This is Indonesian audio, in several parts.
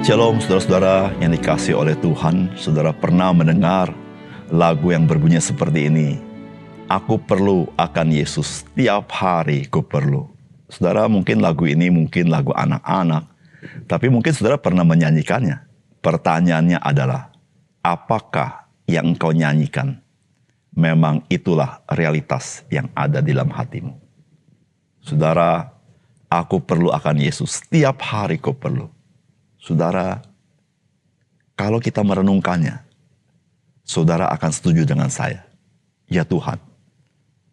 Shalom saudara-saudara yang dikasihi oleh Tuhan. Saudara pernah mendengar lagu yang berbunyi seperti ini. Aku perlu akan Yesus, tiap hari ku perlu. Saudara, mungkin lagu ini mungkin lagu anak-anak, tapi mungkin saudara pernah menyanyikannya. Pertanyaannya adalah, apakah yang engkau nyanyikan memang itulah realitas yang ada di dalam hatimu? Saudara, aku perlu akan Yesus, tiap hari ku perlu. Saudara, kalau kita merenungkannya, saudara akan setuju dengan saya. Ya Tuhan,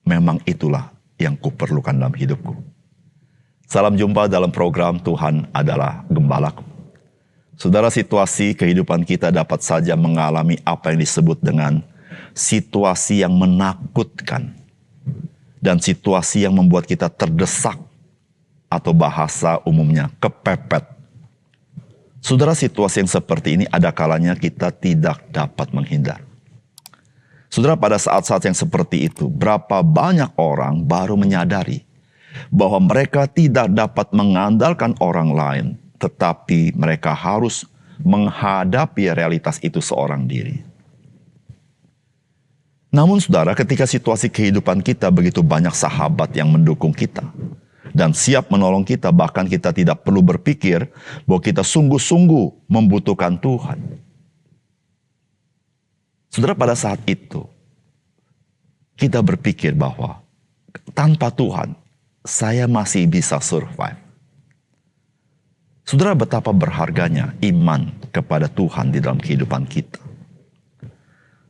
memang itulah yang kuperlukan dalam hidupku. Salam jumpa dalam program Tuhan adalah Gembalaku. Saudara, situasi kehidupan kita dapat saja mengalami apa yang disebut dengan situasi yang menakutkan. Dan situasi yang membuat kita terdesak, atau bahasa umumnya kepepet. Saudara, situasi yang seperti ini ada kalanya kita tidak dapat menghindar. Saudara, pada saat-saat yang seperti itu, berapa banyak orang baru menyadari bahwa mereka tidak dapat mengandalkan orang lain, tetapi mereka harus menghadapi realitas itu seorang diri. Namun saudara, ketika situasi kehidupan kita begitu banyak sahabat yang mendukung kita, dan siap menolong kita, bahkan kita tidak perlu berpikir bahwa kita sungguh-sungguh membutuhkan Tuhan. Saudara, pada saat itu, kita berpikir bahwa tanpa Tuhan, saya masih bisa survive. Saudara, betapa berharganya iman kepada Tuhan di dalam kehidupan kita.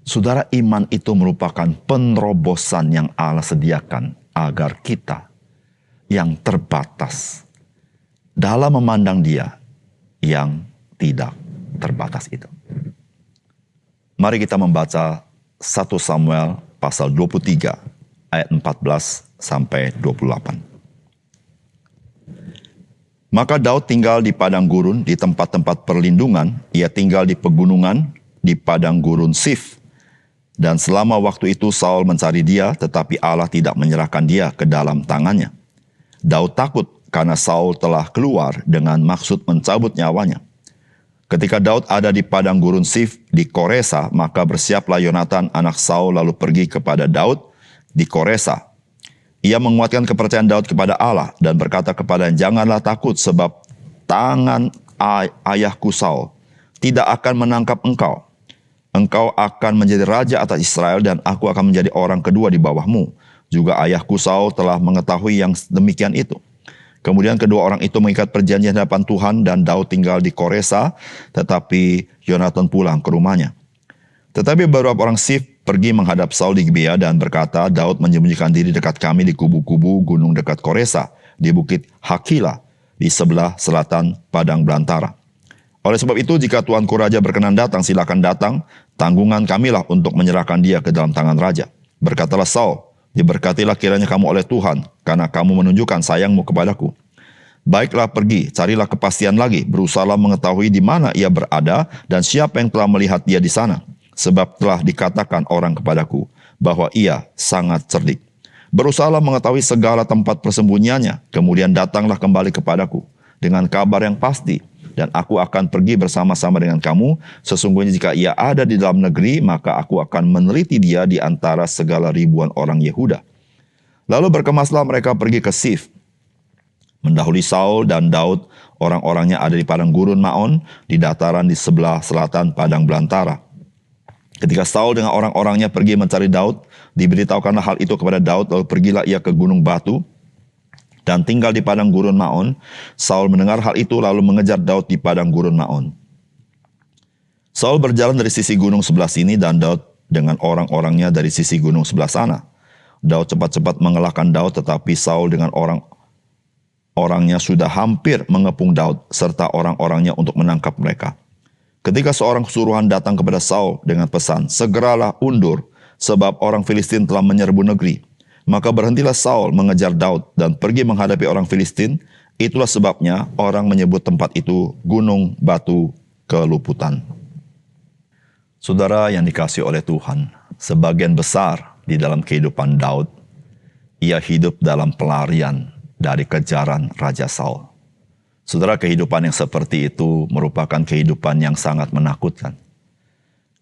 Saudara, iman itu merupakan penerobosan yang Allah sediakan agar kita yang terbatas dalam memandang Dia yang tidak terbatas itu. Mari kita membaca 1 Samuel pasal 23 ayat 14 sampai 28. Maka Daud tinggal di padang gurun, di tempat-tempat perlindungan. Ia tinggal di pegunungan, di padang gurun Sif. Dan selama waktu itu Saul mencari dia, tetapi Allah tidak menyerahkan dia ke dalam tangannya. Daud takut karena Saul telah keluar dengan maksud mencabut nyawanya. Ketika Daud ada di padang gurun Sif di Koresa, maka bersiaplah Yonatan anak Saul lalu pergi kepada Daud di Koresa. Ia menguatkan kepercayaan Daud kepada Allah dan berkata kepadanya, janganlah takut sebab tangan ayahku Saul tidak akan menangkap engkau. Engkau akan menjadi raja atas Israel dan aku akan menjadi orang kedua di bawahmu. Juga ayahku Saul telah mengetahui yang demikian itu. Kemudian kedua orang itu mengikat perjanjian di hadapan Tuhan dan Daud tinggal di Koresa, tetapi Yonatan pulang ke rumahnya. Tetapi beberapa orang Sif pergi menghadap Saul di Gibea dan berkata, Daud menyembunyikan diri dekat kami di kubu-kubu gunung dekat Koresa, di bukit Hakila, di sebelah selatan padang belantara. Oleh sebab itu, jika tuanku raja berkenan datang, silakan datang, tanggungan kamilah untuk menyerahkan dia ke dalam tangan raja. Berkatalah Saul, diberkatilah kiranya kamu oleh Tuhan, karena kamu menunjukkan sayangmu kepadaku. Baiklah pergi, carilah kepastian lagi, berusahalah mengetahui di mana ia berada, dan siapa yang telah melihat dia di sana. Sebab telah dikatakan orang kepadaku, bahwa ia sangat cerdik. Berusahalah mengetahui segala tempat persembunyiannya, kemudian datanglah kembali kepadaku, dengan kabar yang pasti, dan aku akan pergi bersama-sama dengan kamu. Sesungguhnya jika ia ada di dalam negeri, maka aku akan meneliti dia di antara segala ribuan orang Yehuda. Lalu berkemaslah mereka pergi ke Sif. Mendahului Saul dan Daud, orang-orangnya ada di padang gurun Maon, di dataran di sebelah selatan padang belantara. Ketika Saul dengan orang-orangnya pergi mencari Daud, diberitahukanlah hal itu kepada Daud, lalu pergilah ia ke gunung batu, dan tinggal di padang gurun Maon. Saul mendengar hal itu lalu mengejar Daud di padang gurun Maon. Saul berjalan dari sisi gunung sebelah sini dan Daud dengan orang-orangnya dari sisi gunung sebelah sana. Daud cepat-cepat mengalahkan Daud, tetapi Saul dengan orang-orangnya sudah hampir mengepung Daud serta orang-orangnya untuk menangkap mereka. Ketika seorang suruhan datang kepada Saul dengan pesan, segeralah undur sebab orang Filistin telah menyerbu negeri. Maka berhentilah Saul mengejar Daud dan pergi menghadapi orang Filistin. Itulah sebabnya orang menyebut tempat itu Gunung Batu Keluputan. Saudara yang dikasihi oleh Tuhan, sebagian besar di dalam kehidupan Daud, ia hidup dalam pelarian dari kejaran Raja Saul. Saudara, kehidupan yang seperti itu merupakan kehidupan yang sangat menakutkan.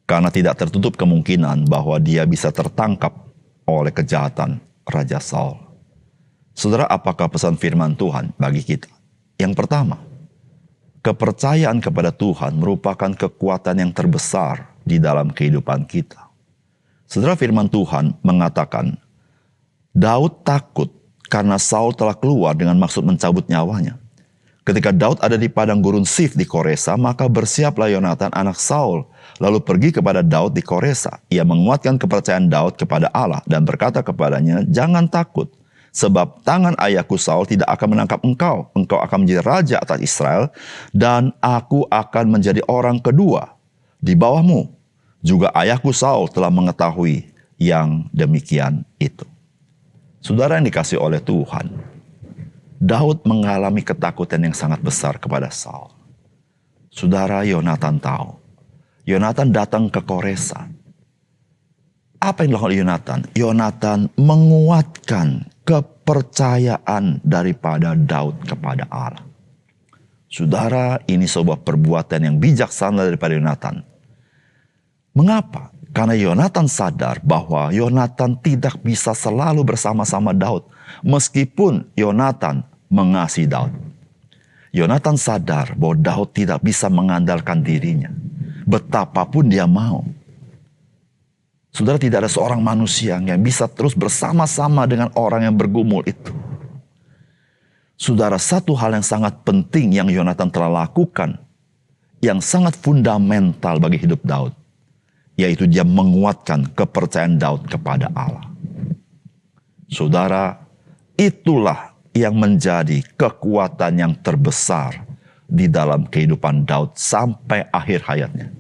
Karena tidak tertutup kemungkinan bahwa dia bisa tertangkap oleh kejahatan Raja Saul. Saudara, apakah pesan firman Tuhan bagi kita? Yang pertama, kepercayaan kepada Tuhan merupakan kekuatan yang terbesar di dalam kehidupan kita. Saudara, firman Tuhan mengatakan, Daud takut karena Saul telah keluar dengan maksud mencabut nyawanya. Ketika Daud ada di padang gurun Sif di Koresa, maka bersiaplah Yonatan anak Saul, lalu pergi kepada Daud di Koresa. Ia menguatkan kepercayaan Daud kepada Allah dan berkata kepadanya, jangan takut, sebab tangan ayahku Saul tidak akan menangkap engkau. Engkau akan menjadi raja atas Israel, dan aku akan menjadi orang kedua di bawahmu. Juga ayahku Saul telah mengetahui yang demikian itu. Saudara yang dikasihi oleh Tuhan, Daud mengalami ketakutan yang sangat besar kepada Saul. Saudara, Yonatan tahu. Yonatan datang ke Koresa. Apa yang dilakukan Yonatan? Yonatan menguatkan kepercayaan daripada Daud kepada Allah. Saudara, ini sebuah perbuatan yang bijaksana daripada Yonatan. Mengapa? Karena Yonatan sadar bahwa Yonatan tidak bisa selalu bersama-sama Daud. Meskipun Yonatan mengasihi Daud. Yonatan sadar bahwa Daud tidak bisa mengandalkan dirinya. Betapapun dia mau. Saudara, tidak ada seorang manusia yang bisa terus bersama-sama dengan orang yang bergumul itu. Saudara, satu hal yang sangat penting yang Yonatan telah lakukan, yang sangat fundamental bagi hidup Daud, yaitu dia menguatkan kepercayaan Daud kepada Allah. Saudara, itulah yang menjadi kekuatan yang terbesar di dalam kehidupan Daud sampai akhir hayatnya.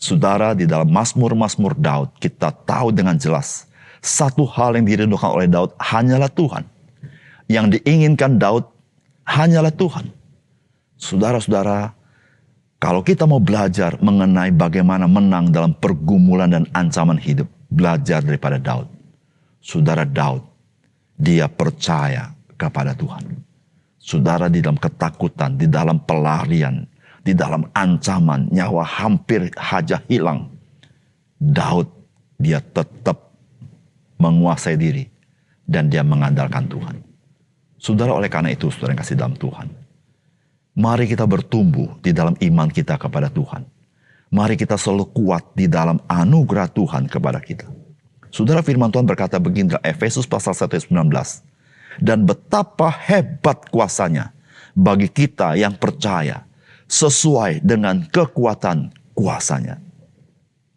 Saudara, di dalam Mazmur-Mazmur Daud, kita tahu dengan jelas, satu hal yang dirindukan oleh Daud hanyalah Tuhan. Yang diinginkan Daud hanyalah Tuhan. Saudara-saudara, kalau kita mau belajar mengenai bagaimana menang dalam pergumulan dan ancaman hidup, belajar daripada Daud. Saudara, Daud, dia percaya kepada Tuhan. Saudara, di dalam ketakutan, di dalam pelarian, di dalam ancaman, nyawa hampir saja hilang, Daud, dia tetap menguasai diri dan dia mengandalkan Tuhan. Saudara, oleh karena itu, saudara yang kasih dalam Tuhan, mari kita bertumbuh di dalam iman kita kepada Tuhan. Mari kita selalu kuat di dalam anugerah Tuhan kepada kita. Saudara, firman Tuhan berkata begini dalam Efesus pasal 1 ayat 19. Dan betapa hebat kuasanya bagi kita yang percaya sesuai dengan kekuatan kuasanya.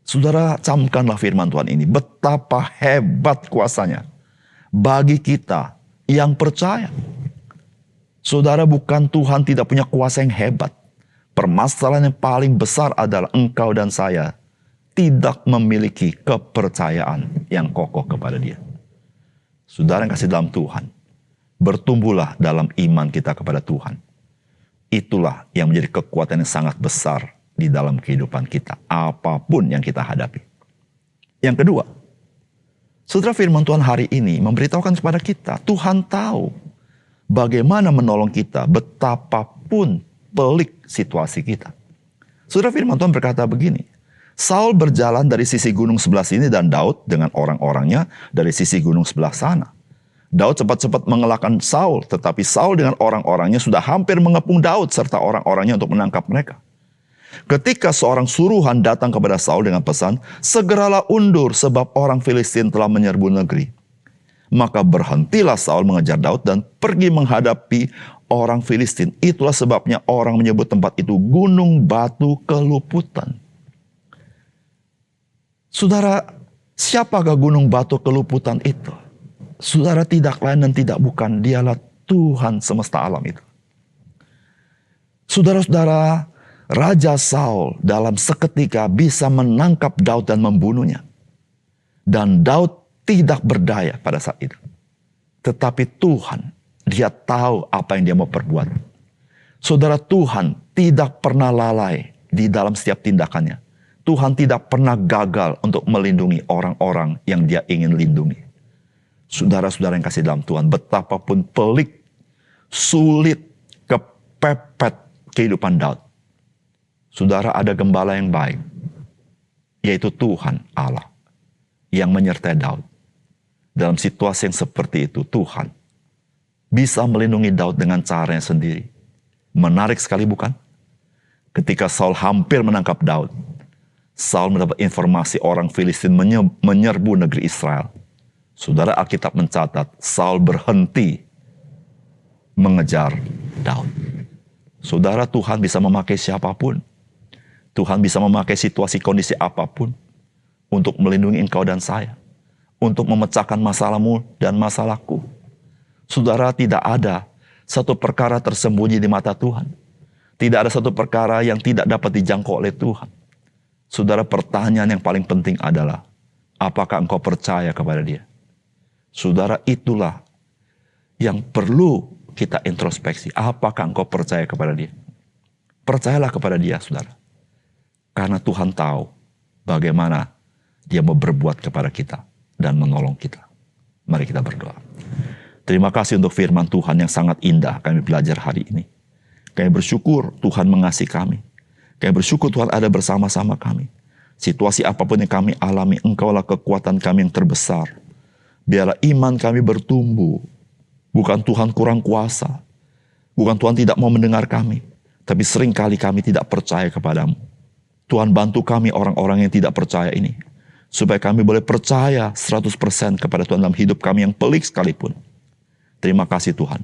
Saudara, camkanlah firman Tuhan ini. Betapa hebat kuasanya bagi kita yang percaya. Saudara, bukan Tuhan tidak punya kuasa yang hebat. Permasalahan yang paling besar adalah engkau dan saya tidak memiliki kepercayaan yang kokoh kepada Dia. Saudara yang kasih dalam Tuhan, bertumbuhlah dalam iman kita kepada Tuhan. Itulah yang menjadi kekuatan yang sangat besar di dalam kehidupan kita, apapun yang kita hadapi. Yang kedua, saudara, firman Tuhan hari ini memberitahukan kepada kita, Tuhan tahu bagaimana menolong kita betapapun pelik situasi kita. Saudara, firman Tuhan berkata begini, Saul berjalan dari sisi gunung sebelah sini dan Daud dengan orang-orangnya dari sisi gunung sebelah sana. Daud cepat-cepat mengalahkan Saul, tetapi Saul dengan orang-orangnya sudah hampir mengepung Daud serta orang-orangnya untuk menangkap mereka. Ketika seorang suruhan datang kepada Saul dengan pesan, segeralah undur sebab orang Filistin telah menyerbu negeri. Maka berhentilah Saul mengejar Daud dan pergi menghadapi orang Filistin. Itulah sebabnya orang menyebut tempat itu Gunung Batu Keluputan. Saudara, siapakah Gunung Batu Keluputan itu? Saudara, tidak lain dan tidak bukan, dialah Tuhan semesta alam itu. Saudara-saudara, Raja Saul dalam seketika bisa menangkap Daud dan membunuhnya. Dan Daud tidak berdaya pada saat itu. Tetapi Tuhan, dia tahu apa yang dia mau perbuat. Saudara, Tuhan tidak pernah lalai di dalam setiap tindakannya. Tuhan tidak pernah gagal untuk melindungi orang-orang yang dia ingin lindungi. Saudara-saudara yang kasih dalam Tuhan, betapapun pelik, sulit, kepepet kehidupan Daud. Saudara, ada gembala yang baik, yaitu Tuhan Allah yang menyertai Daud. Dalam situasi yang seperti itu, Tuhan bisa melindungi Daud dengan caranya sendiri. Menarik sekali bukan? Ketika Saul hampir menangkap Daud, Saul mendapat informasi orang Filistin menyerbu negeri Israel. Saudara, Alkitab mencatat Saul berhenti mengejar Daud. Saudara, Tuhan bisa memakai siapapun. Tuhan bisa memakai situasi kondisi apapun untuk melindungi engkau dan saya. Untuk memecahkan masalahmu dan masalahku. Saudara, tidak ada satu perkara tersembunyi di mata Tuhan. Tidak ada satu perkara yang tidak dapat dijangkau oleh Tuhan. Saudara, pertanyaan yang paling penting adalah, apakah engkau percaya kepada Dia? Saudara, itulah yang perlu kita introspeksi. Apakah engkau percaya kepada Dia? Percayalah kepada Dia, saudara. Karena Tuhan tahu bagaimana Dia mau berbuat kepada kita dan menolong kita. Mari kita berdoa. Terima kasih untuk firman Tuhan yang sangat indah kami belajar hari ini. Kami bersyukur Tuhan mengasihi kami. Kami bersyukur Tuhan ada bersama-sama kami. Situasi apapun yang kami alami, Engkaulah kekuatan kami yang terbesar. Biarlah iman kami bertumbuh. Bukan Tuhan kurang kuasa. Bukan Tuhan tidak mau mendengar kami. Tapi seringkali kami tidak percaya kepadamu. Tuhan, bantu kami orang-orang yang tidak percaya ini. Supaya kami boleh percaya 100% kepada Tuhan dalam hidup kami yang pelik sekalipun. Terima kasih Tuhan.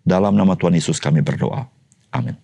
Dalam nama Tuhan Yesus kami berdoa. Amin.